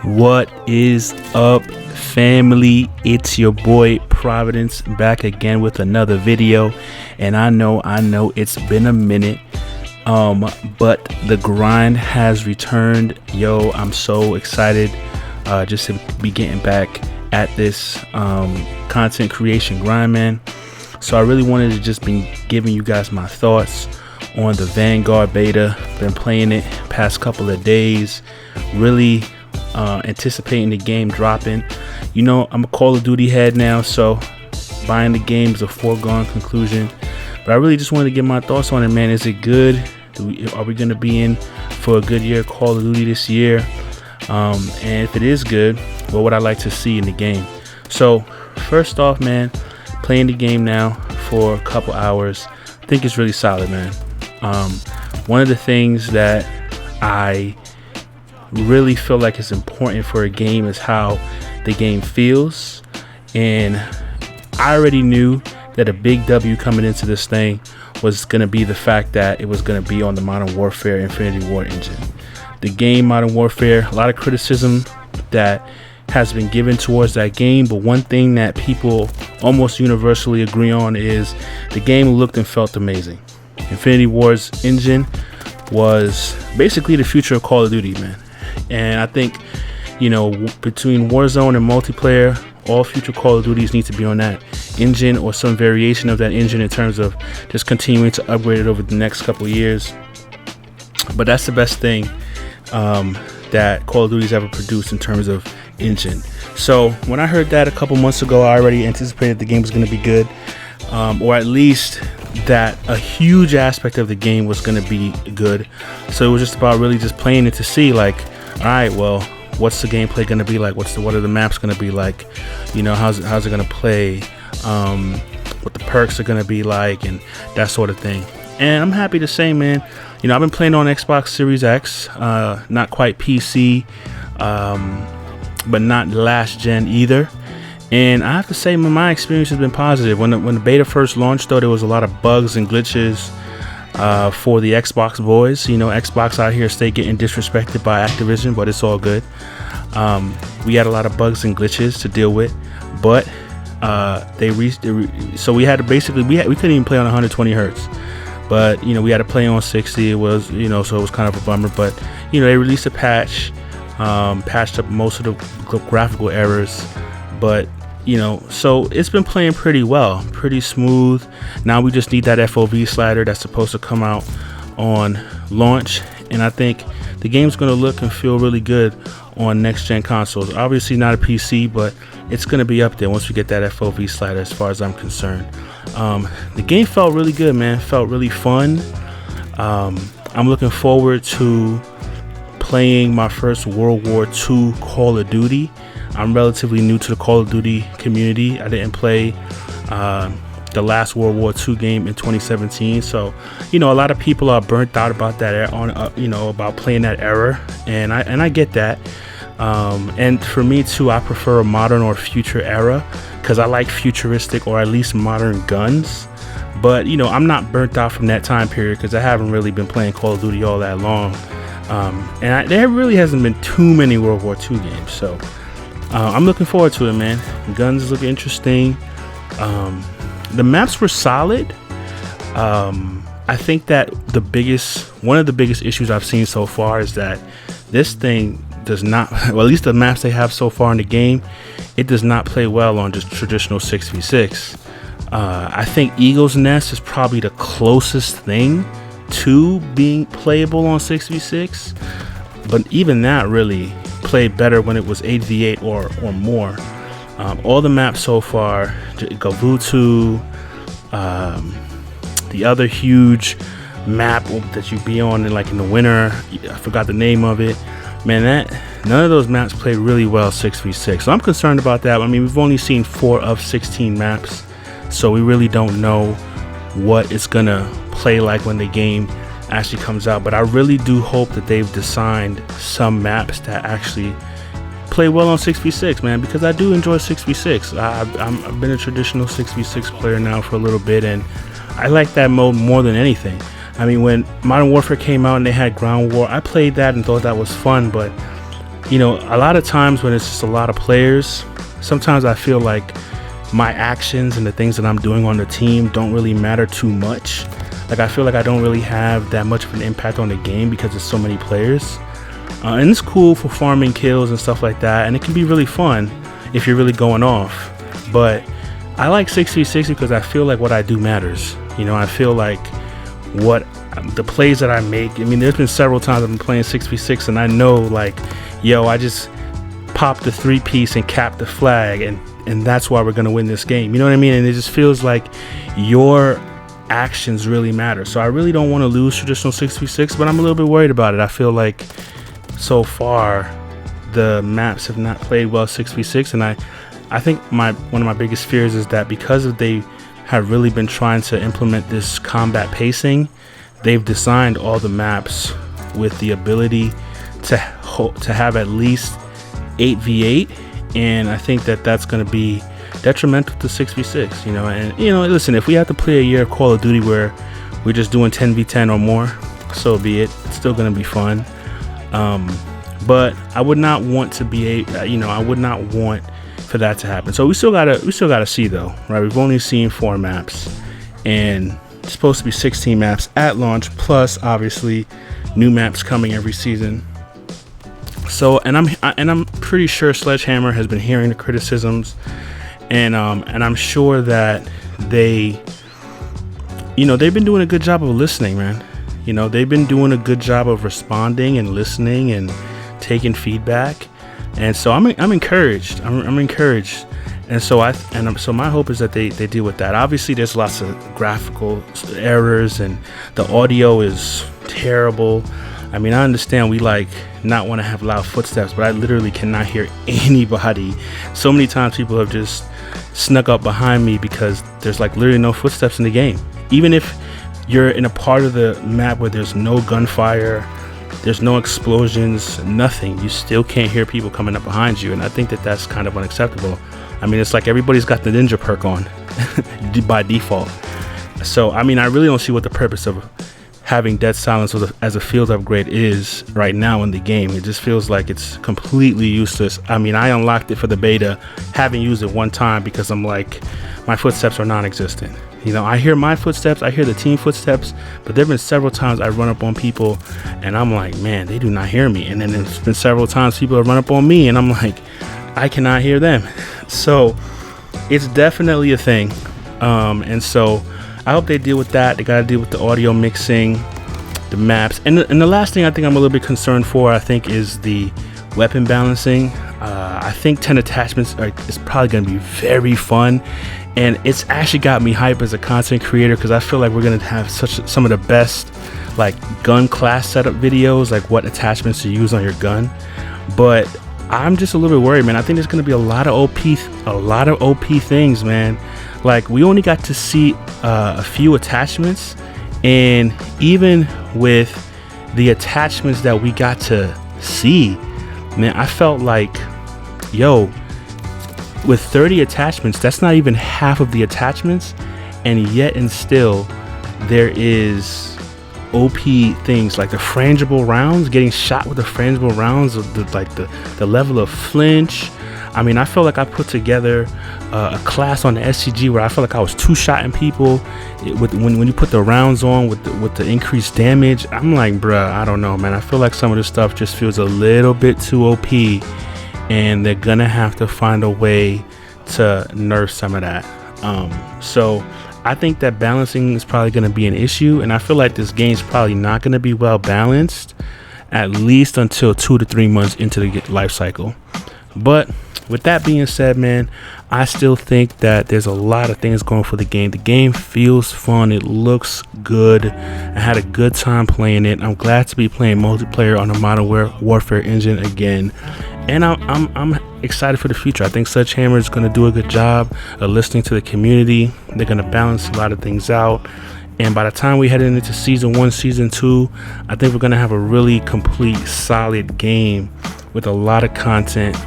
What is up, family? It's your boy Providence back again with another video. And I know it's been a minute, but the grind has returned. Yo, I'm so excited just to be getting back at this content creation grind, man. So I really wanted to just be giving you guys my thoughts on the Vanguard beta. Been playing it past couple of days, really anticipating the game dropping. You know, I'm a Call of Duty head now, so buying the game is a foregone conclusion. But I really just wanted to get my thoughts on it, man. Is it good? Are we going to be in for a good year of Call of Duty this year? And if it is good, what would I like to see in the game? So first off, man, playing the game now for a couple hours, I think it's really solid, man. One of the things that I really feel like is important for a game is how the game feels, and I already knew that a big W coming into this thing was going to be the fact that it was going to be on the Modern Warfare Infinity Ward engine. The game Modern Warfare, a lot of criticism that has been given towards that game, but one thing that people almost universally agree on is the game looked and felt amazing. Infinity Ward's engine was basically the future of Call of Duty, man. And I think, you know, between Warzone and multiplayer, all future Call of Duties need to be on that engine or some variation of that engine in terms of just continuing to upgrade it over the next couple of years. But that's the best thing that Call of Duty's ever produced in terms of engine. So when I heard that a couple months ago, I already anticipated the game was going to be good, or at least that a huge aspect of the game was going to be good. So it was just about really just playing it to see, like, all right, well, what's the gameplay going to be like? What are the maps going to be like? You know, how's it going to play? What the perks are going to be like, and that sort of thing. And I'm happy to say, man, you know, I've been playing on Xbox Series X, not quite PC, but not last gen either. And I have to say, my experience has been positive. When the beta first launched, though, there was a lot of bugs and glitches for the Xbox boys. You know, Xbox out here stay getting disrespected by Activision, but it's all good. We had a lot of bugs and glitches to deal with, but so we had to basically we couldn't even play on 120 hertz. But you know, we had to play on 60. It was, you know, so it was kind of a bummer. But you know, they released a patch, patched up most of the graphical errors. But you know, so it's been playing pretty well, pretty smooth. Now we just need that FOV slider that's supposed to come out on launch, and I think the game's going to look and feel really good on next gen consoles. Obviously not a PC, but it's going to be up there once we get that FOV slider, as far as I'm concerned. The game felt really good, man. Felt really fun. I'm looking forward to playing my first World War II Call of Duty. I'm relatively new to the Call of Duty community. I didn't play the last World War II game in 2017, so you know, a lot of people are burnt out about that about playing that era, and I get that. And for me too, I prefer a modern or future era because I like futuristic or at least modern guns. But you know, I'm not burnt out from that time period because I haven't really been playing Call of Duty all that long, and there really hasn't been too many World War II games. So I'm looking forward to it, man. Guns look interesting. The maps were solid. I think that one of the biggest issues I've seen so far is that this thing does not, well, at least the maps they have so far in the game, it does not play well on just traditional 6v6. I think Eagle's Nest is probably the closest thing to being playable on 6v6, but even that really played better when it was 8v8 or more. All the maps so far, Gavutu, the other huge map that you be on in the winter, I forgot the name of it, man. None of those maps played really well 6v6, so I'm concerned about that. I mean, we've only seen 4 of 16 maps, so we really don't know what it's gonna play like when the game actually comes out. But I really do hope that they've designed some maps that actually play well on 6v6, man, because I do enjoy 6v6. I've been a traditional 6v6 player now for a little bit, and I like that mode more than anything. I mean, when Modern Warfare came out and they had Ground War, I played that and thought that was fun, but you know, a lot of times when it's just a lot of players, sometimes I feel like my actions and the things that I'm doing on the team don't really matter too much. Like, I feel like I don't really have that much of an impact on the game because there's so many players. And it's cool for farming kills and stuff like that, and it can be really fun if you're really going off. But I like 6v6 because I feel like what I do matters. You know, I feel like what the plays that I make. I mean, there's been several times I've been playing 6v6 and I know, like, yo, I just popped the 3-piece and capped the flag, and that's why we're gonna win this game. You know what I mean? And it just feels like your actions really matter. So I really don't want to lose traditional 6v6, but I'm a little bit worried about it. I feel like so far the maps have not played well 6v6, and I think one of my biggest fears is that because they have really been trying to implement this combat pacing, they've designed all the maps with the ability to have at least 8v8, and I think that that's going to be detrimental to 6v6, you know. And, you know, listen, if we have to play a year of Call of Duty where we're just doing 10v10 or more, so be it. It's still going to be fun. But I would not want to be I would not want for that to happen. So we still gotta see though, right? We've only seen 4 maps, and it's supposed to be 16 maps at launch, plus obviously new maps coming every season. So, and I'm pretty sure Sledgehammer has been hearing the criticisms, and I'm sure that they've been doing a good job of listening, man. You know, they've been doing a good job of responding and listening and taking feedback, and so I'm encouraged. I'm encouraged, and so so my hope is that they deal with that. Obviously, there's lots of graphical errors, and the audio is terrible. I mean, I understand we like not want to have loud footsteps, but I literally cannot hear anybody. So many times people have just snuck up behind me because there's like literally no footsteps in the game. Even if you're in a part of the map where there's no gunfire, there's no explosions, nothing, you still can't hear people coming up behind you. And I think that that's kind of unacceptable. I mean, it's like everybody's got the ninja perk on by default. So, I mean, I really don't see what the purpose of having dead silence as a field upgrade is right now in the game. It just feels like it's completely useless. I mean, I unlocked it for the beta, haven't used it one time because I'm like, my footsteps are non-existent. You know, I hear my footsteps, I hear the team footsteps, but there have been several times I run up on people and I'm like, man, they do not hear me. And then there's been several times people have run up on me and I'm like, I cannot hear them. So it's definitely a thing. And so I hope they deal with that. They got to deal with the audio mixing, the maps, and the last thing I think I'm a little bit concerned for, I think, is the weapon balancing. I think 10 attachments is probably going to be very fun, and it's actually got me hype as a content creator because I feel like we're going to have some of the best like gun class setup videos, like what attachments to use on your gun. But I'm just a little bit worried, man. I think there's going to be a lot of OP things, man. Like, we only got to see a few attachments, and even with the attachments that we got to see, man, I felt like, yo, with 30 attachments, that's not even half of the attachments, and yet and still there is OP things like the frangible rounds, getting shot with the frangible rounds, the level of flinch. I mean, I felt like I put together a class on the SCG where I felt like I was two-shotting people when you put the rounds on with the increased damage. I'm like, bruh, I don't know, man. I feel like some of this stuff just feels a little bit too OP, and they're gonna have to find a way to nerf some of that. So I think that balancing is probably gonna be an issue, and I feel like this game's probably not gonna be well balanced, at least until 2 to 3 months into the life cycle. But with that being said, man, I still think that there's a lot of things going for the game. The game feels fun. It looks good. I had a good time playing it. I'm glad to be playing multiplayer on the Modern Warfare engine again. And I'm excited for the future. I think Sledgehammer is going to do a good job of listening to the community. They're going to balance a lot of things out. And by the time we head into season 1, season 2, I think we're going to have a really complete, solid game with a lot of content.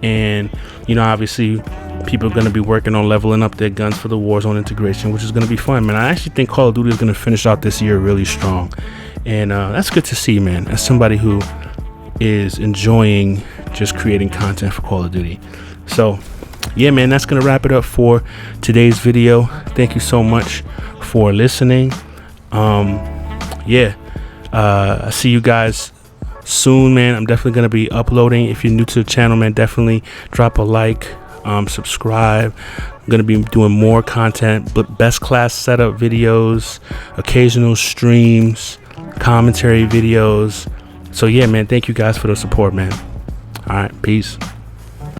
And, you know, obviously people are going to be working on leveling up their guns for the Warzone integration, which is going to be fun, man. I actually think Call of Duty is going to finish out this year really strong. And that's good to see, man. As somebody who is enjoying just creating content for Call of Duty. So yeah, man, that's gonna wrap it up for today's video. Thank you so much for listening. I see you guys soon, man. I'm definitely gonna be uploading. If you're new to the channel, man, definitely drop a like, subscribe. I'm gonna be doing more content, but best class setup videos, occasional streams, commentary videos. So yeah, man, thank you guys for the support, man. All right, peace.